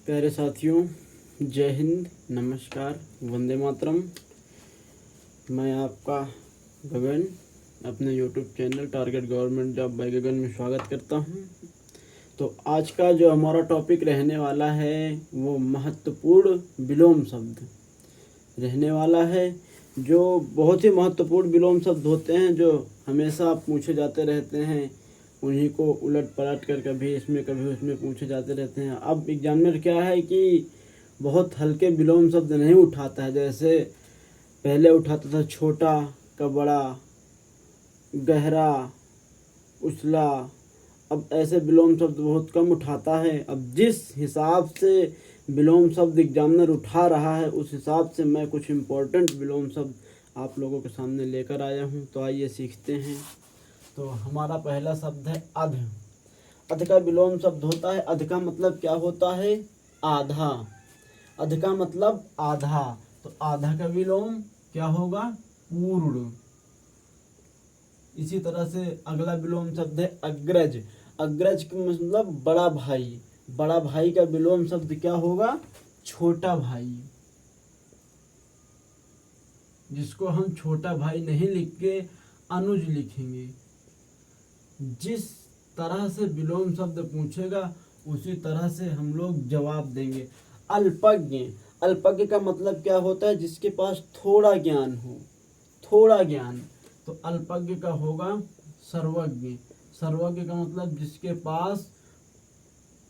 प्यारे साथियों, जय हिंद, नमस्कार, वंदे मातरम। मैं आपका गगन अपने YouTube channel target government job by Gagan में स्वागत करता हूं। तो आज का जो हमारा टॉपिक रहने वाला है वो महत्वपूर्ण विलोम शब्द रहने वाला है। जो बहुत ही महत्वपूर्ण विलोम शब्द होते हैं जो हमेशा पूछे जाते रहते हैं, उन्हीं को उलट पलट कर कभी इसमें कभी उसमें पूछे जाते रहते हैं। अब एग्जामिनर क्या है कि बहुत हल्के विलोम शब्द नहीं उठाता है, जैसे पहले उठाता था छोटा का बड़ा, गहरा, उछला। अब ऐसे विलोम शब्द बहुत कम उठाता है। अब जिस हिसाब से विलोम शब्द एग्जामिनर उठा रहा है उस हिसाब से मैं कुछ इम्पोर्टेंट विलोम शब्द आप लोगों के सामने लेकर आया हूँ। तो आइए सीखते हैं। तो हमारा पहला शब्द है अध। अध का विलोम शब्द होता है, अध का मतलब क्या होता है? आधा। अध का मतलब आधा, तो आधा का विलोम क्या होगा? पूर्ण। इसी तरह से अगला विलोम शब्द है अग्रज। अग्रज का मतलब बड़ा भाई। बड़ा भाई का विलोम शब्द क्या होगा? छोटा भाई। जिसको हम छोटा भाई नहीं लिख के अनुज लिखेंगे। जिस तरह से विलोम शब्द पूछेगा उसी तरह से हम लोग जवाब देंगे। अल्पज्ञ। अल्पज्ञ का मतलब क्या होता है? जिसके पास थोड़ा ज्ञान हो, थोड़ा ज्ञान। तो अल्पज्ञ का होगा सर्वज्ञ। सर्वज्ञ का मतलब जिसके पास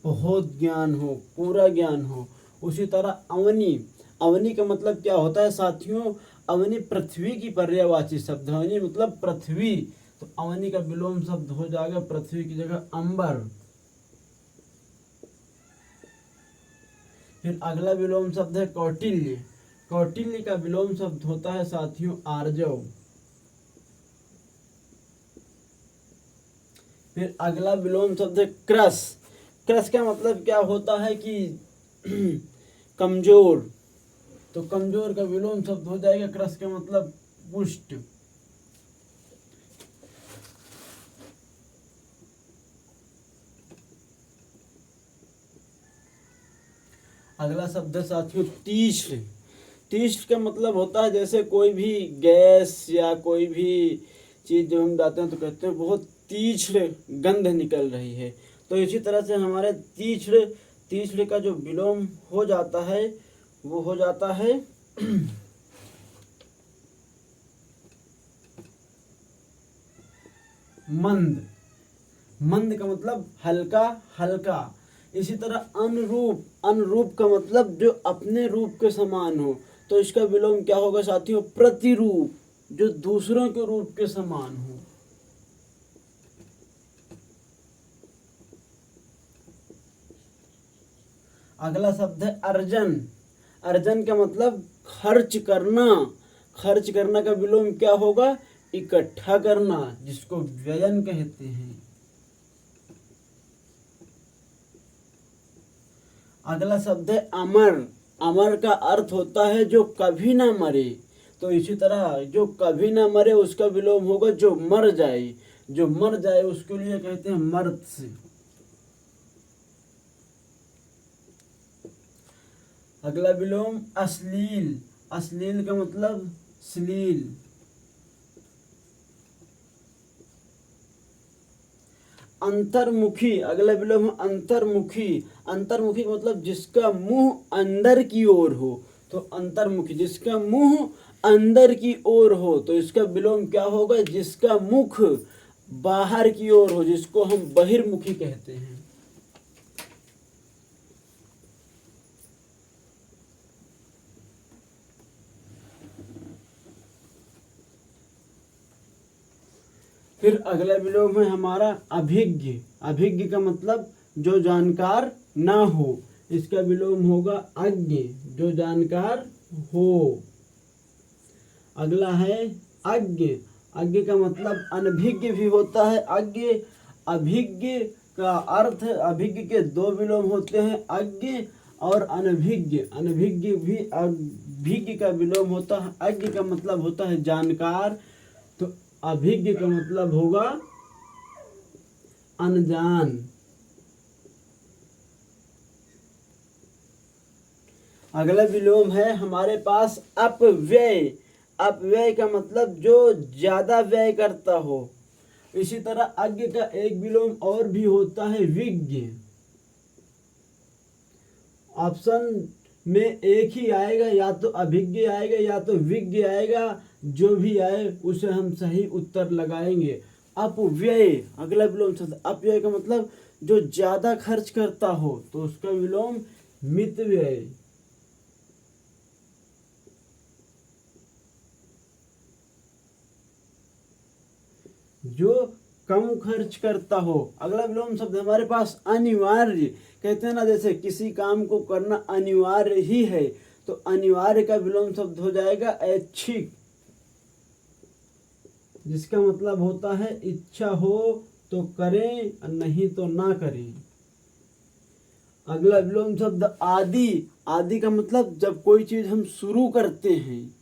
बहुत ज्ञान हो, पूरा ज्ञान हो। उसी तरह अवनी। अवनी का मतलब क्या होता है साथियों? अवनी पृथ्वी की पर्यायवाची शब्द। अवनी मतलब पृथ्वी, तो अवनी का विलोम शब्द हो जाएगा पृथ्वी की जगह अंबर। फिर अगला विलोम शब्द है कौटिल्य। कौटिल्य का विलोम शब्द होता है साथियों आर्जव। फिर अगला विलोम शब्द है क्रस। क्रस का मतलब क्या होता है कि कमजोर। तो कमजोर का विलोम शब्द हो जाएगा क्रस का मतलब पुष्ट। अगला शब्द है साथियों तीक्ष्ण। तीक्ष्ण का मतलब होता है जैसे कोई भी गैस या कोई भी चीज जो हम जाते हैं तो कहते हैं बहुत तीक्ष्ण गंध निकल रही है। तो इसी तरह से हमारे तीक्ष्ण तीक्ष्ण का जो विलोम हो जाता है वो हो जाता है मंद। मंद का मतलब हल्का, हल्का। इसी तरह अनुरूप। अनुरूप का मतलब जो अपने रूप के समान हो। तो इसका विलोम क्या होगा साथियों? प्रतिरूप, जो दूसरों के रूप के समान हो। अगला शब्द है अर्जन। अर्जन का मतलब खर्च करना। खर्च करना का विलोम क्या होगा? इकट्ठा करना, जिसको व्ययन कहते हैं। अगला शब्द है अमर। अमर का अर्थ होता है जो कभी ना मरे। तो इसी तरह जो कभी ना मरे उसका विलोम होगा जो मर जाए। जो मर जाए उसके लिए कहते हैं मर्त्य। अगला विलोम अश्लील। अश्लील का मतलब श्लील। अंतर्मुखी। अगला विलोम अंतर्मुखी। अंतर्मुखी का मतलब जिसका मुंह अंदर की ओर हो। तो अंतर्मुखी जिसका मुंह अंदर की ओर हो, तो इसका विलोम क्या होगा? जिसका मुख बाहर की ओर हो, जिसको हम बहिर्मुखी कहते हैं। फिर अगला विलोम है हमारा अभिज्ञ। अभिज्ञ का मतलब जो जानकार ना हो। इसका विलोम होगा अज्ञ, जो जानकार हो। अगला है अज्ञ। अज्ञ का मतलब अनभिज्ञ भी होता है। अज्ञ अभिज्ञ का अर्थ, अभिज्ञ के दो विलोम होते हैं, अज्ञ और अनभिज्ञ। अनभिज्ञ भी अभिज्ञ का विलोम होता है। अज्ञ का मतलब होता है जानकार, तो अभिज्ञ का मतलब होगा अनजान। अगला विलोम है हमारे पास अपव्यय। अपव्यय का मतलब जो ज्यादा व्यय करता हो। इसी तरह अज्ञ का एक विलोम और भी होता है विज्ञ। ऑप्शन में एक ही आएगा, या तो अभिज्ञ आएगा या तो विज्ञ आएगा। जो भी आए उसे हम सही उत्तर लगाएंगे। अपव्यय अगला विलोम शब्द। अपव्यय का मतलब जो ज्यादा खर्च करता हो, तो उसका विलोम मितव्यय। जो कम खर्च करता हो। अगला विलोम शब्द हमारे पास अनिवार्य। कहते हैं ना, जैसे किसी काम को करना अनिवार्य ही है, तो अनिवार्य का विलोम शब्द हो जाएगा ऐच्छिक, जिसका मतलब होता है इच्छा हो तो करें और नहीं तो ना करें। अगला विलोम शब्द आदि। आदि का मतलब जब कोई चीज हम शुरू करते हैं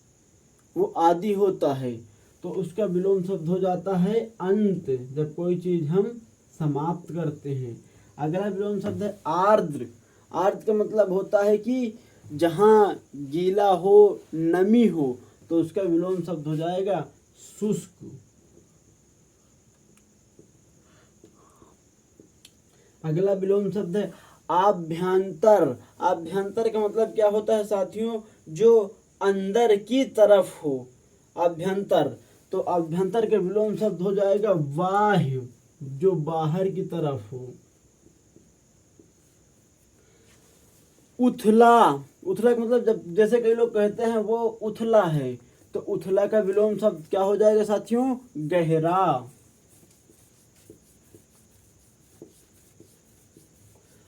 वो आदि होता है, तो उसका विलोम शब्द हो जाता है अंत, जब कोई चीज हम समाप्त करते हैं। अगला विलोम शब्द है आर्द्र। आर्द्र का मतलब होता है कि जहाँ गीला हो, नमी हो, तो उसका विलोम शब्द हो जाएगा शुष्क। अगला विलोम शब्द है आभ्यंतर। आभ्यंतर का मतलब क्या होता है साथियों? जो अंदर की तरफ हो, आभ्यंतर। तो आभ्यंतर के विलोम शब्द हो जाएगा बाह्य, जो बाहर की तरफ हो। उथला। उथला का मतलब जब जैसे कई लोग कहते हैं वो उथला है, तो उथला का विलोम शब्द क्या हो जाएगा साथियों? गहरा।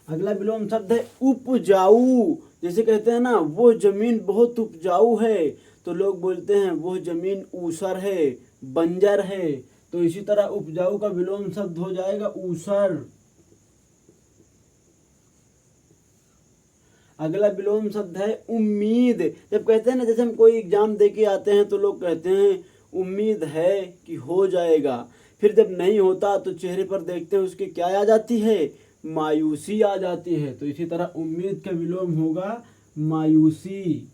अगला विलोम शब्द है उपजाऊ। जैसे कहते हैं ना, वो जमीन बहुत उपजाऊ है, तो लोग बोलते हैं वो जमीन ऊसर है, बंजर है। तो इसी तरह उपजाऊ का विलोम शब्द हो जाएगा ऊसर। अगला विलोम शब्द है उम्मीद। जब कहते हैं ना, जैसे हम कोई एग्जाम दे के आते हैं तो लोग कहते हैं उम्मीद है कि हो जाएगा, फिर जब नहीं होता तो चेहरे पर देखते हैं उसकी क्या आ जाती है? मायूसी आ जाती है। तो इसी तरह उम्मीद का विलोम होगा मायूसी।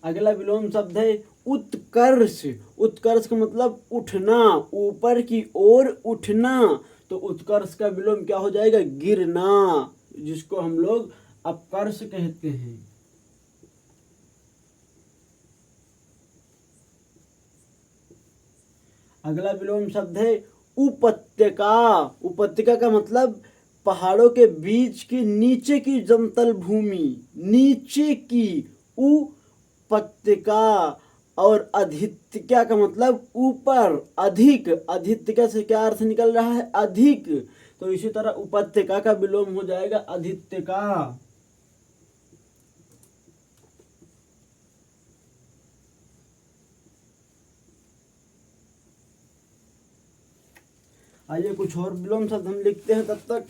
अगला विलोम शब्द है उत्कर्ष। उत्कर्ष का मतलब उठना, ऊपर की ओर उठना। तो उत्कर्ष का विलोम क्या हो जाएगा? गिरना, जिसको हम लोग अपकर्ष कहते हैं। अगला विलोम शब्द है उपत्यका। उपत्यका का मतलब पहाड़ों के बीच की नीचे की समतल भूमि, नीचे की उपत्यका। और अधित्यका का मतलब ऊपर, अधिक। अधित्यका से क्या अर्थ निकल रहा है? अधिक। तो इसी तरह उपत्यका का विलोम हो जाएगा अधित्यका। आइए कुछ और विलोम शब्द हम लिखते हैं तब तक।